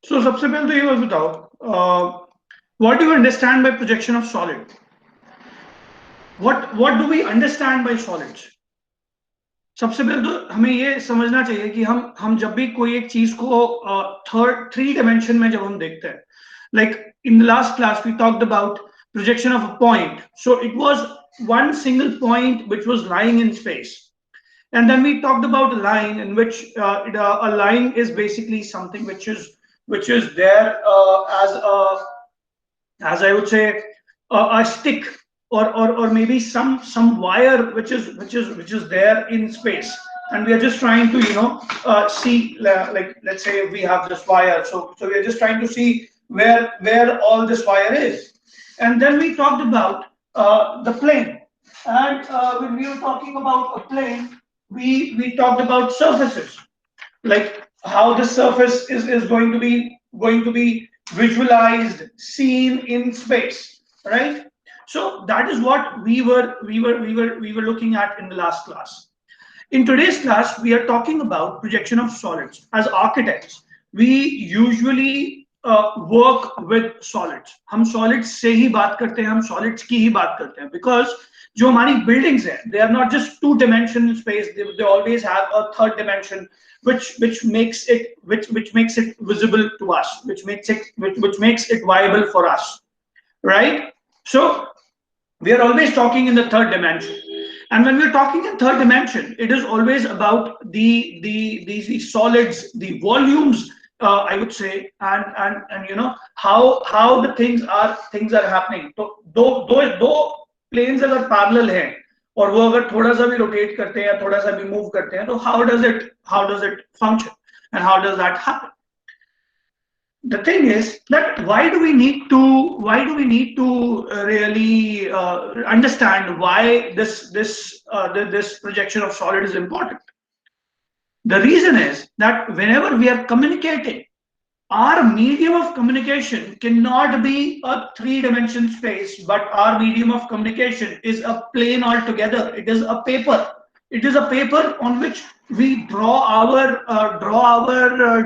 So सबसे पहले तो ये बात बताओ, what do you understand by projection of solid? What do we understand by solids? सबसे पहले तो हमें ये समझना चाहिए कि हम जब भी कोई एक चीज को थ्री डायमेंशन में जब हम देखते हैं, like in the last class we talked about projection of a point. So it was one single point which was lying in space. And then we talked about a line in which a line is basically something which is there as I would say, a stick, or maybe some wire which is there in space, and we are just trying to see, like let's say we have this wire, so we are just trying to see where all this wire is. And then we talked about the plane, and when we were talking about a plane, we talked about surfaces, like how the surface is going to be visualized, seen in space, right? So that is what we were looking at in the last class. In today's class, we are talking about projection of solids. As architects, we usually work with solids. हम solids से ही बात करते हैं, हम solids की ही बात करते हैं, because जो हमारी buildings हैं, they are not just two-dimensional space. They always have a third dimension, which makes it visible to us, which makes it viable for us, right? So we are always talking in the third dimension. And when we're talking in third dimension, it is always about the solids, the volumes, I would say, and how the things are happening. So दो planes अगर parallel हैं और वो अगर थोड़ा सा भी rotate करते हैं या थोड़ा सा भी move करते हैं, तो how does it function and how does that happen? The thing is that why do we need to really understand why this projection of solid is important? The reason is that whenever we are communicating, our medium of communication cannot be a three-dimension space, but our medium of communication is a plane altogether. It is a paper. It is a paper on which we draw our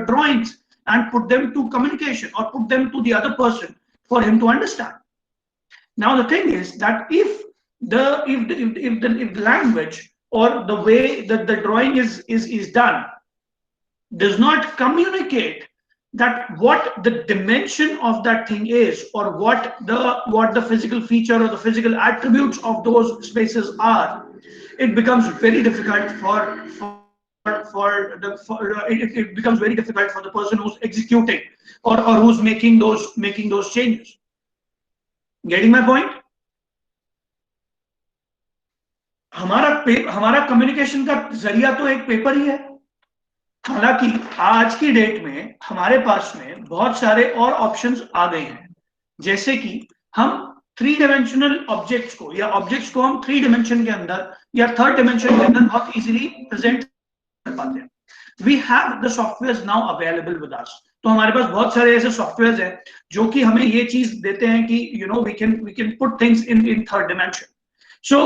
drawings and put them to communication or put them to the other person for him to understand. Now the thing is that if the language or the way that the drawing is done does not communicate that what the dimension of that thing is, or what the physical feature or the physical attributes of those spaces are, it becomes very difficult it becomes very difficult for the person who's executing, or who's making those changes. Getting my point? हमारा communication का जरिया तो एक paper ही है. हालांकि आज की date में हमारे पास में बहुत सारे और ऑप्शंस आ गए हैं, जैसे कि हम थ्री डायमेंशनल ऑब्जेक्ट्स को या ऑब्जेक्ट्स को हम थ्री डायमेंशन के अंदर या थर्ड डायमेंशन के अंदर बहुत इजीली प्रेजेंट कर पाते हैं. We have the software now available with us. तो हमारे पास बहुत सारे ऐसे सॉफ्टवेयर हैं जो कि हमें ये चीज देते हैं कि we can put things in third dimension. So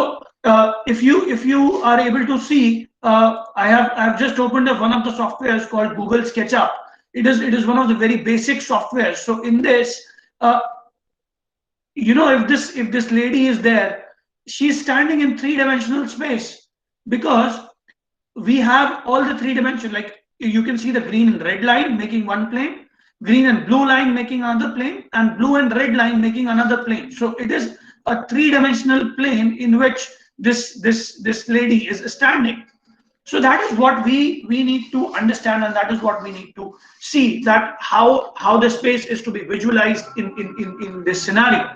if you are able to see, I have just opened up one of the softwares called Google SketchUp. It is one of the very basic softwares. So in this, if this lady is there, she's standing in three-dimensional space, because we have all the three dimension. Like you can see the green and red line making one plane, green and blue line making another plane, and blue and red line making another plane. So it is a three-dimensional plane in which this lady is standing. So that is what we need to understand, and that is what we need to see, that how the space is to be visualized in this scenario.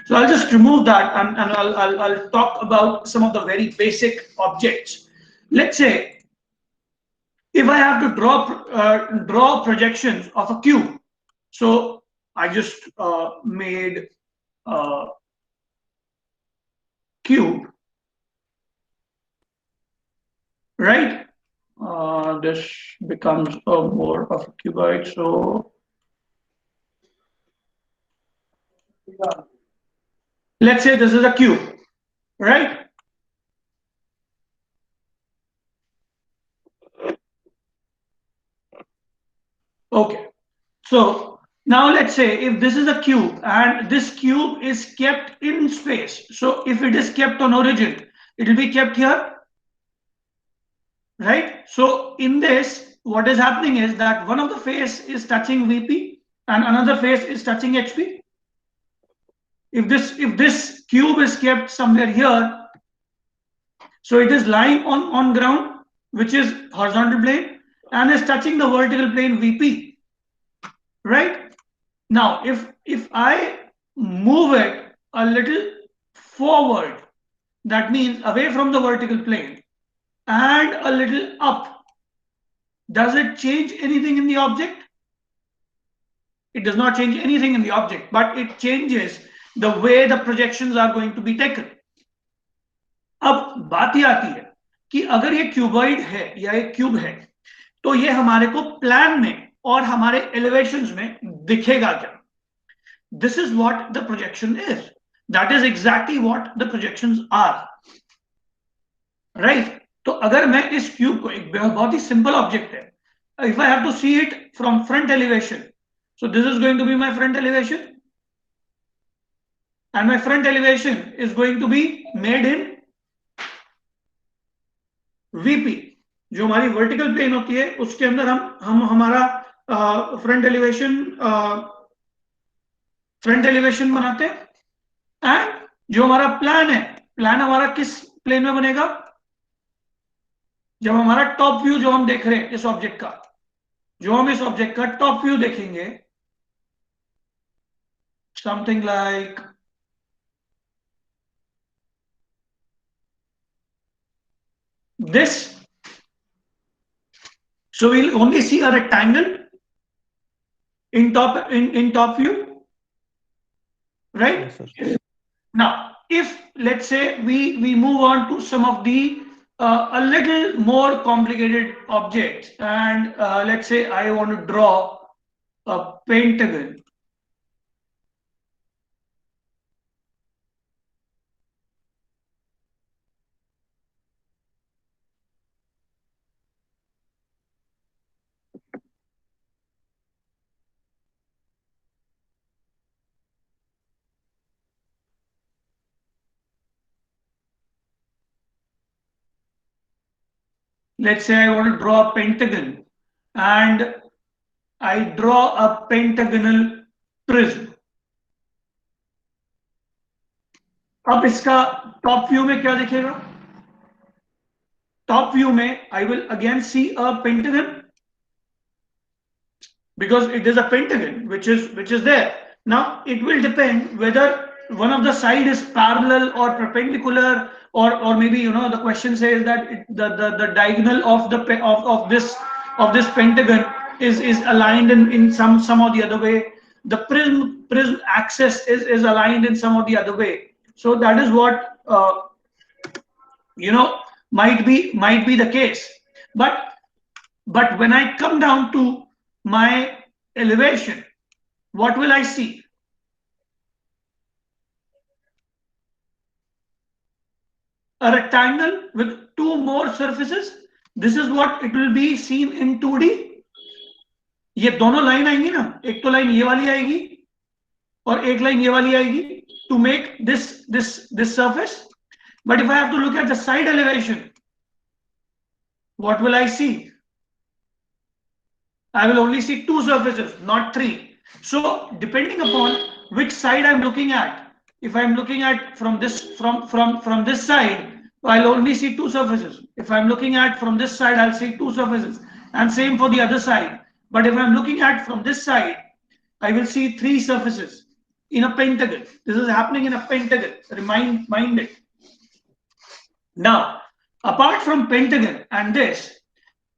So I'll just remove that, and I'll talk about some of the very basic objects. Let's say if I have to draw projections of a cube. So I just made a cube, right? This becomes more of a cuboid. So let's say this is a cube, right? Okay. So now let's say if this is a cube and this cube is kept in space. So if it is kept on origin, it will be kept here, right? So in this, what is happening is that one of the face is touching VP and another face is touching HP. If this cube is kept somewhere here, so it is lying on ground, which is horizontal plane, and is touching the vertical plane VP, right? Now, if I move it a little forward, that means away from the vertical plane, and a little up, does it change anything in the object? It does not change anything in the object, but it changes the way the projections are going to be taken. अब बात ये आती है कि अगर ये cuboid है या एक क्यूब है, तो ये हमारे को प्लान में और हमारे एलिवेशंस में दिखेगा क्या? This is what the projection is. That is exactly what the projections are. Right? तो अगर मैं इस क्यूब को, एक बहुत ही सिंपल ऑब्जेक्ट है, if I have to see it from front elevation, so this is going to be my front elevation, and my front elevation is going to be made in VP. जो हमारी vertical plane होती है उसके अंदर हम हमारा front elevation बनाते हैं, एंड जो हमारा प्लान है, प्लान हमारा किस प्लेन में बनेगा? जब हमारा टॉप व्यू जो हम देख रहे हैं इस ऑब्जेक्ट का, जो हम इस ऑब्जेक्ट का टॉप व्यू देखेंगे, something like this. So we'll only see a rectangle in top view, right? Yes, now, if let's say we move on to some of the a little more complicated objects, and let's say I want to draw a pentagon. Let's say I want to draw a pentagon, and I draw a pentagonal prism. अब इसका top view में क्या दिखेगा? Top view में I will again see a pentagon, because it is a pentagon which is there. Now it will depend whether one of the side is parallel or perpendicular, or maybe the question says that the diagonal of this pentagon is aligned in some or the other way. The prism axis is aligned in some or the other way. So that is what might be the case. But when I come down to my elevation, what will I see? A rectangle with two more surfaces. This is what it will be seen in 2D. ये दोनों line आएंगी ना, एक तो line ये वाली आएगी और एक लाइन ये वाली आएगी to make this surface. But if I have to look at the side elevation, what will I see? I will only see two surfaces, not three. So depending upon which side I'm looking at, if I'm looking at from this side, I'll only see two surfaces. If I'm looking at from this side, I'll see two surfaces, and same for the other side. But if I'm looking at from this side, I will see three surfaces in a pentagon. This is happening in a pentagon. Mind it. Now, apart from pentagon and this,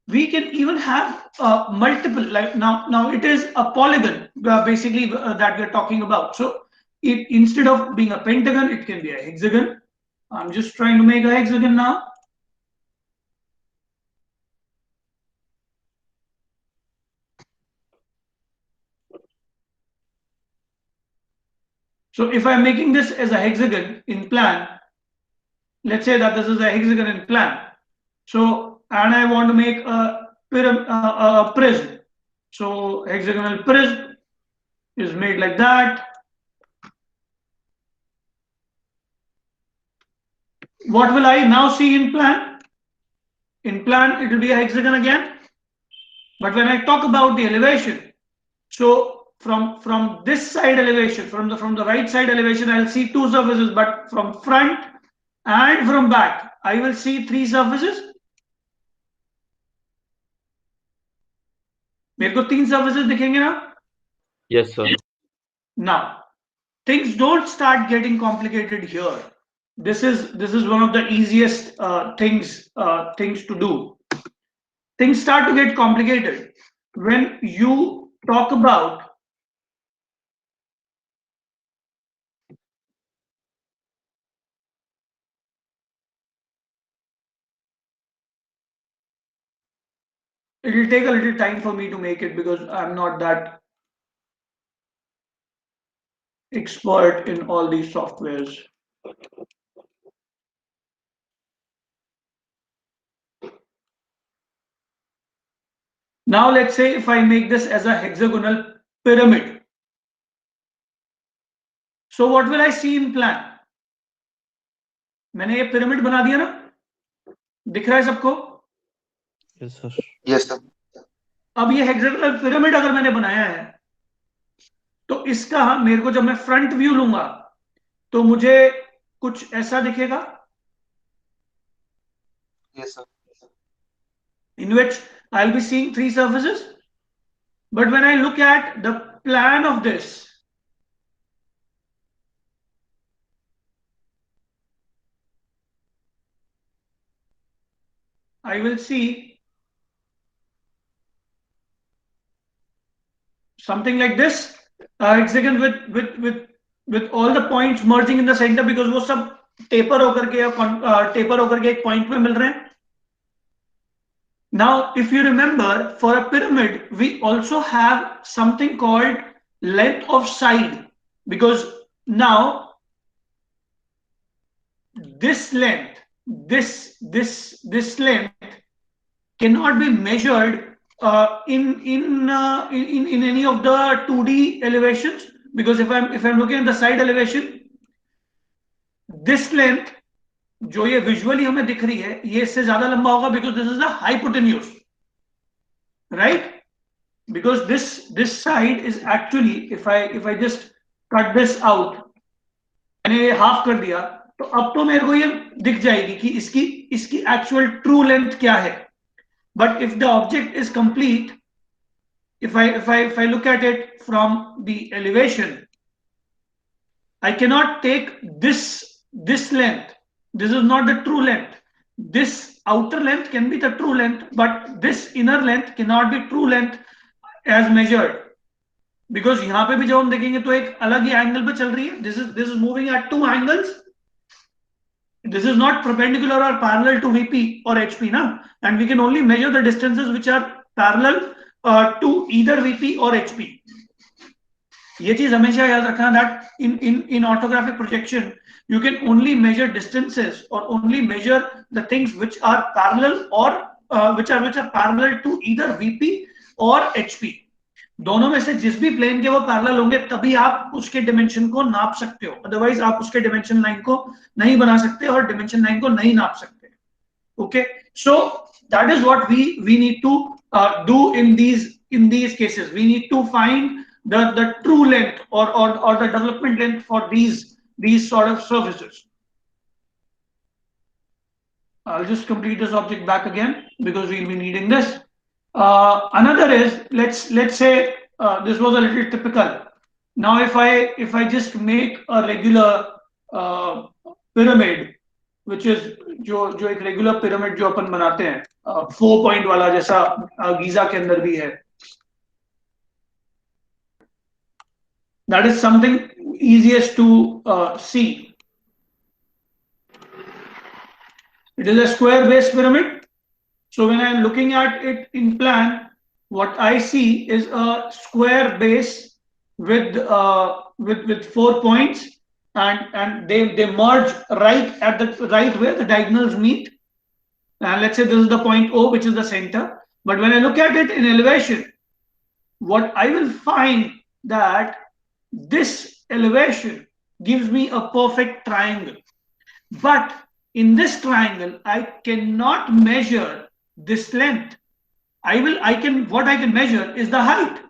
we can even have multiple, like now it is a polygon basically that we're talking about. So instead of being a pentagon, it can be a hexagon. I'm just trying to make a hexagon now. So if I'm making this as a hexagon in plan, let's say that this is a hexagon in plan. So, and I want to make a prism. So hexagonal prism is made like that. What will I now see in plan? In plan, it will be a hexagon again. But when I talk about the elevation, so from this side elevation, from the right side elevation, I'll see two surfaces. But from front and from back, I will see three surfaces. मेरे को तीन surfaces दिखेंगे ना? Yes, sir. Now, things don't start getting complicated here. This is one of the easiest things to do. Things start to get complicated when you talk about it will take a little time for me to make it because I'm not that expert in all these softwares. Now let's say if I make this as a hexagonal pyramid. So what will I see in plan? मैंने ये pyramid बना दिया ना? दिख रहा है सबको? Yes, sir. Yes, sir. अब ये हेक्सागोनल पिरामिड अगर मैंने बनाया है तो इसका मेरे को जब मैं फ्रंट व्यू लूंगा तो मुझे कुछ ऐसा दिखेगा. Yes, sir. In which I'll be seeing three surfaces. But when I look at the plan of this, I will see something like this, hexagon with all the points merging in the center because वो सब taper होकर के taper होकर के एक point पे मिल रहे हैं. Now, if you remember, for a pyramid, we also have something called length of side because now this length, this length cannot be measured in any of the 2D elevations because if I'm looking at the side elevation, this length जो ये visually हमें दिख रही है ये इससे ज्यादा लंबा होगा because this is a hypotenuse, right? Because this side is actually if I just cut this out, मैंने ये हाफ कर दिया तो अब तो मेरे को ये दिख जाएगी कि इसकी एक्चुअल ट्रू लेंथ क्या है. But if the object is complete, if I look at it from the elevation, I cannot take this length. This is not the true length. This outer length can be the true length, but this inner length cannot be true length as measured. Because यहाँ पे भी जब हम देखेंगे तो एक अलग ही angle पे चल रही है. This is moving at two angles. This is not perpendicular or parallel to VP or HP, na? And we can only measure the distances which are parallel to either VP or HP. ये चीज हमेशा याद रखना that in orthographic projection you can only measure distances or only measure the things which are parallel or which are parallel to either VP or HP. दोनों में से जिस भी प्लेन के वो पैरेलल होंगे तभी आप उसके डिमेंशन को नाप सकते हो. अदरवाइज आप उसके डिमेंशन लाइन को नहीं बना सकते और डिमेंशन लाइन को नहीं नाप सकते. Okay, so that is what we need to do in these cases. We need to find the true length or the development length for these sort of surfaces. I'll just complete this object back again because we'll be needing this. Another is let's say this was a little typical. Now if I just make a regular pyramid, which is जो एक regular pyramid जो अपन बनाते हैं 4 point वाला जैसा Giza के अंदर भी है. That is something easiest to see. It is a square base pyramid. So when I am looking at it in plan, what I see is a square base with 4 points, and they merge right at the right where the diagonals meet. And let's say this is the point O, which is the center. But when I look at it in elevation, what I will find that this elevation gives me a perfect triangle. But in this triangle, I cannot measure this length. What I can measure is the height.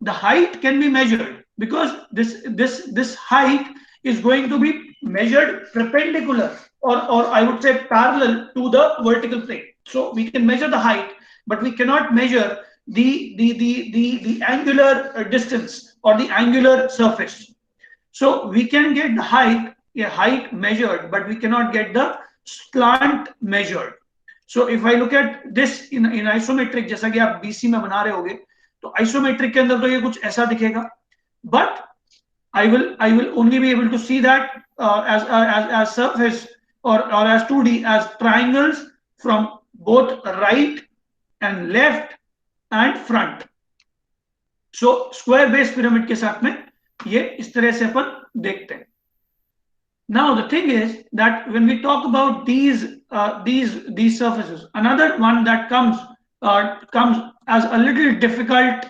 The height can be measured because this height is going to be measured perpendicular, or I would say parallel to the vertical plane. So we can measure the height, but we cannot measure the angular distance or the angular surface. So we can get the height measured, but we cannot get the slant measured. So if I look at this in isometric, जैसा कि आप BC में बना रहे होगे, तो isometric के अंदर तो ये कुछ ऐसा दिखेगा, but I will only be able to see that as surface, or as 2D, as triangles from both right and left and front. So square base pyramid के साथ में ये इस तरह से अपन देखते हैं. Now the thing is that when we talk about these surfaces, another one that comes as a little difficult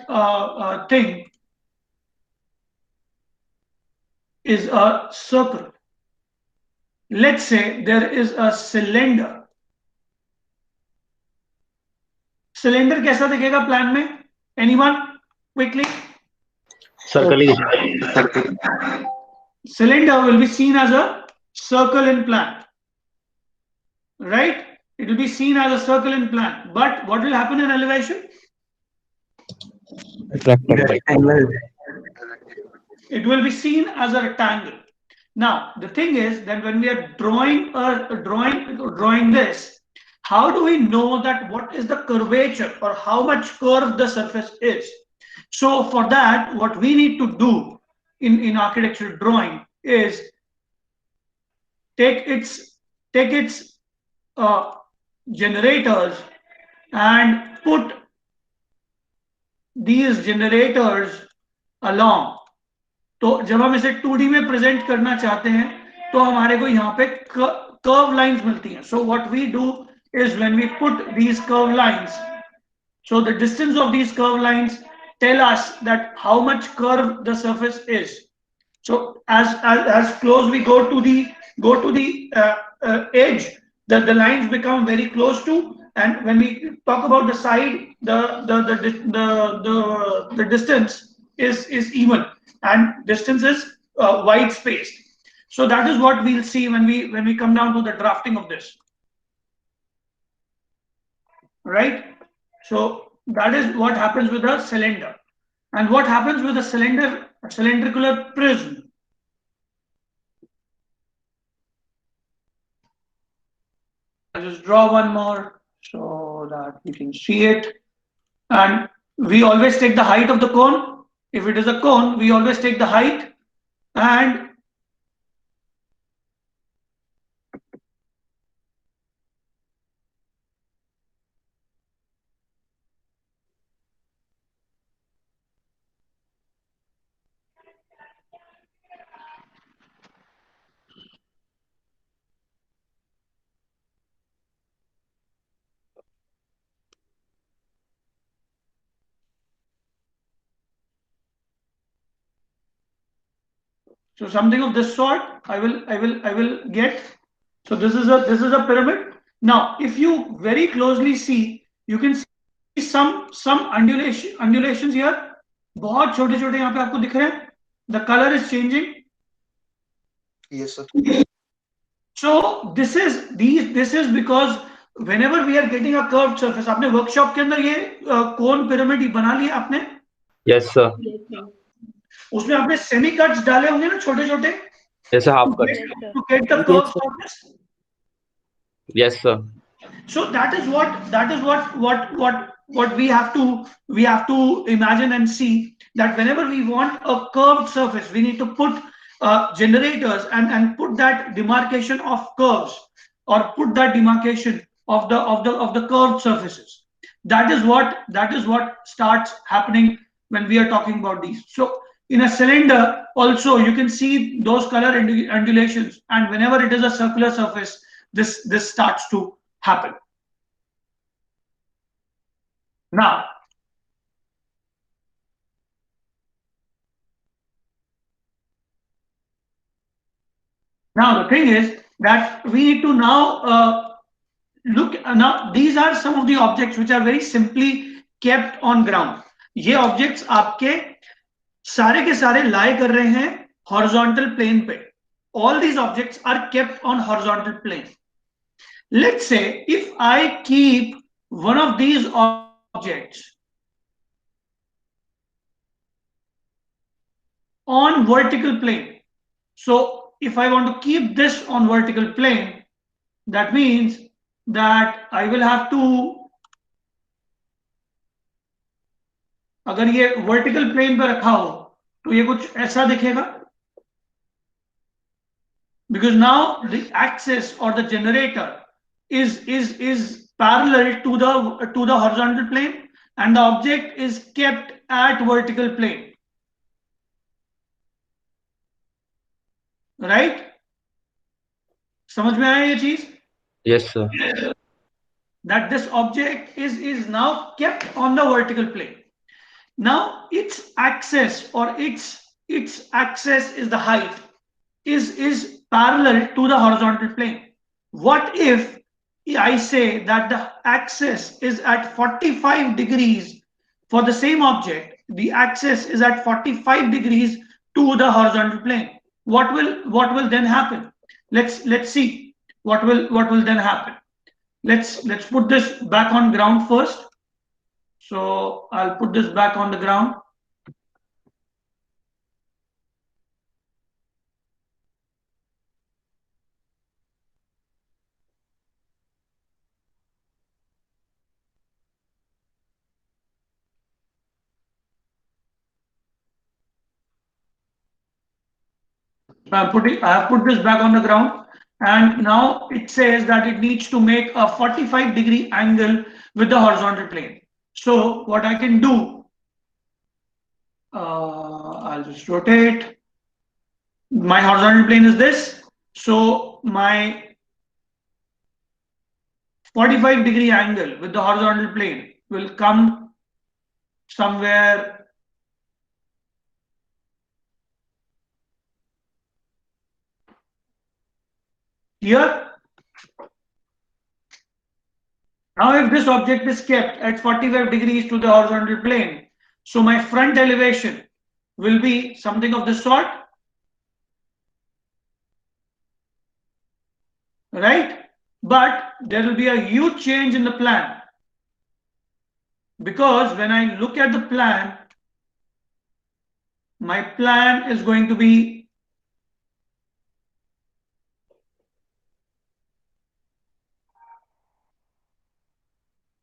thing is a circle. Let's say there is a cylinder. Cylinder कैसा दिखेगा प्लान में? Anyone quickly? Circle ही दिखेगा. Cylinder will be seen as a circle in plan, right? It will be seen as a circle in plan. But what will happen in elevation? Rectangle. It will be seen as a rectangle. Now the thing is that when we are drawing this, how do we know that what is the curvature or how much curved the surface is? So for that, what we need to do in architectural drawing is take its generators and put these generators along. तो जब हम इसे 2D में present करना चाहते हैं तो हमारे को यहाँ पे कर्व लाइंस मिलती हैं. So what we do is when we put these curve lines, so the distance of these curve lines tell us that how much curved the surface is. So as close we go to the edge, the lines become very close to, and when we talk about the side, the distance is even, and distance is wide spaced. So that is what we'll see when we come down to the drafting of this, right? So that is what happens with a cylinder. And what happens with a cylindrical prism? I'll just draw one more so that we can see it. And we always take the height of the cone. If it is a cone, we always take the height, and so something of this sort I will get. So this is a pyramid. Now if you very closely see, you can see some undulations here. बहुत छोटे छोटे यहाँ पे आपको दिख रहे हैं. The color is changing. Yes, sir. So this is because whenever we are getting a curved surface, आपने workshop के अंदर ये cone pyramid बना लिया आपने? Yes sir. उसमें आपने semi cuts डाले होंगे ना छोटे छोटे? Yes sir, half cut. To get the curved surface. Yes sir. So that is what we have to imagine and see, that whenever we want a curved surface, we need to put generators and put that demarcation of curves, or put that demarcation of the curved surfaces. That is what starts happening when we are talking about these. So in a cylinder also you can see those color undulations, and whenever it is a circular surface, this starts to happen. Now Now the thing is that we need to now look. Now these are some of the objects which are very simply kept on ground. ये objects आपके सारे के सारे lie कर रहे हैं horizontal plane पे. All these objects are kept on horizontal plane. Let's say if I keep one of these objects on vertical plane. So if I want to keep this on vertical plane, that means that I will have to, अगर ये vertical plane पे रखा हो तो ये कुछ ऐसा दिखेगा, because now the axis or the generator is parallel to the horizontal plane and the object is kept at vertical plane, right? समझ में आया ये चीज? Yes, sir. That this object is now kept on the vertical plane. Now its axis or its axis is the height is parallel to the horizontal plane. What if I say that the axis is at 45 degrees for the same object? The axis is at 45 degrees to the horizontal plane. What will then happen? Let's see what will then happen. Let's put this back on ground first. So I'll put this back on the ground. I have put this back on the ground, and now it says that it needs to make a 45-degree angle with the horizontal plane. So what I can do, I'll just rotate. My horizontal plane is this, so my 45-degree angle with the horizontal plane will come somewhere here. Now if this object is kept at 45 degrees to the horizontal plane, so my front elevation will be something of this sort, right? But there will be a huge change in the plan, because when I look at the plan, my plan is going to be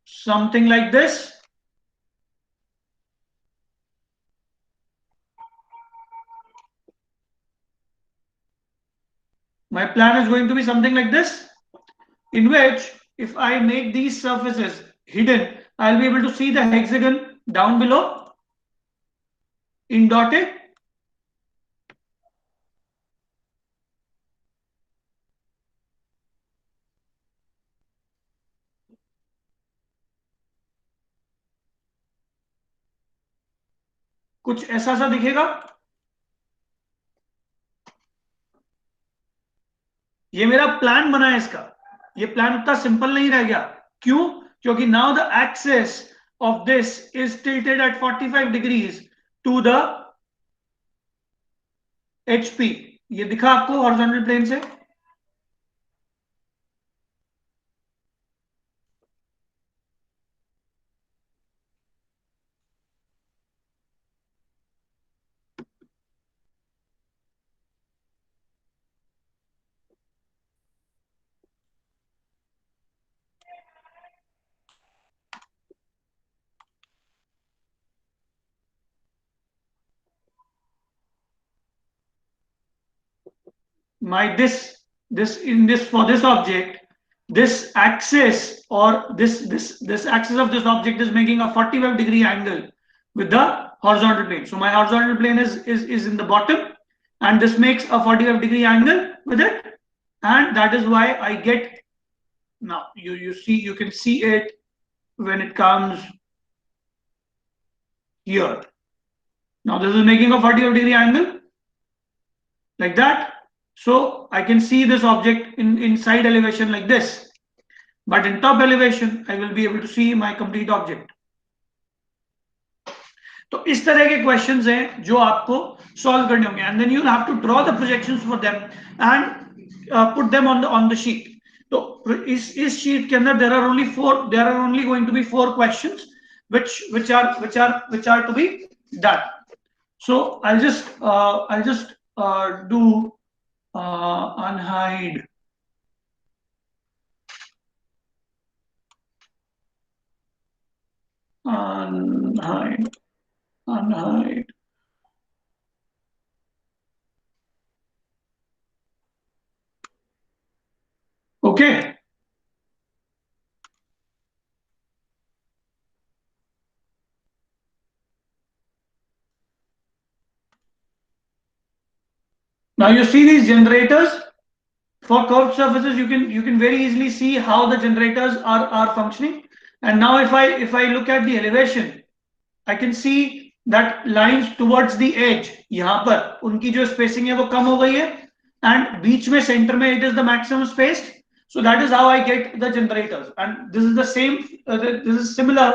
something like this. My plan is going to be something like this, in which if I make these surfaces hidden, I'll be able to see the hexagon down below in dotted. कुछ ऐसा सा दिखेगा. ये मेरा plan बना है इसका. ये प्लान उतना सिंपल नहीं रह गया. क्यों? क्योंकि now the axis of this is tilted at 45 degrees to the HP. ये दिखा आपको horizontal plane से? My this in this for this object, this axis or this axis of this object is making a 45-degree angle with the horizontal plane. So my horizontal plane is in the bottom, and this makes a 45-degree angle with it, and that is why I get, now you can see it when it comes here. Now this is making a 45-degree angle like that. So I can see this object in side elevation like this, but in top elevation I will be able to see my complete object. तो इस तरह के questions हैं जो आपको solve करने होंगे, and then you have to draw the projections for them and put them on the sheet. तो इस शीट के अंदर there are only going to be 4 questions which are to be done. So I'll just do unhide. Unhide. Okay. Now you see these generators for curved surfaces. You can very easily see how the generators are functioning. And now if I look at the elevation, I can see that lines towards the edge, यहाँ पर उनकी जो spacing है वो कम हो गई है, and बीच में center में it is the maximum space. So that is how I get the generators, and this is the same. This is similar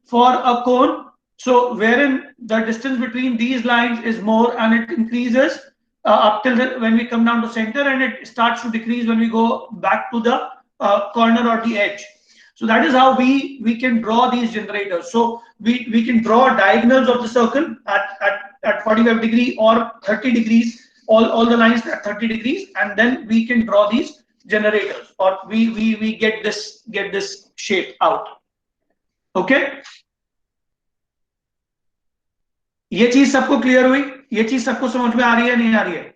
for a cone. So wherein the distance between these lines is more, and it increases up till when we come down to center, and it starts to decrease when we go back to the corner or the edge. So that is how we can draw these generators. So we can draw diagonals of the circle at 45 degree or 30 degrees, all the lines at 30 degrees, and then we can draw these generators, or we get this shape out. Okay, ये चीज सबको clear हुई? ये चीज सबको समझ में आ रही है, नहीं आ रही है?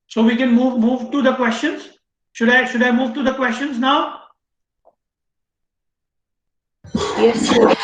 So we can move to the questions. Should I move to the questions now? Yes, sir.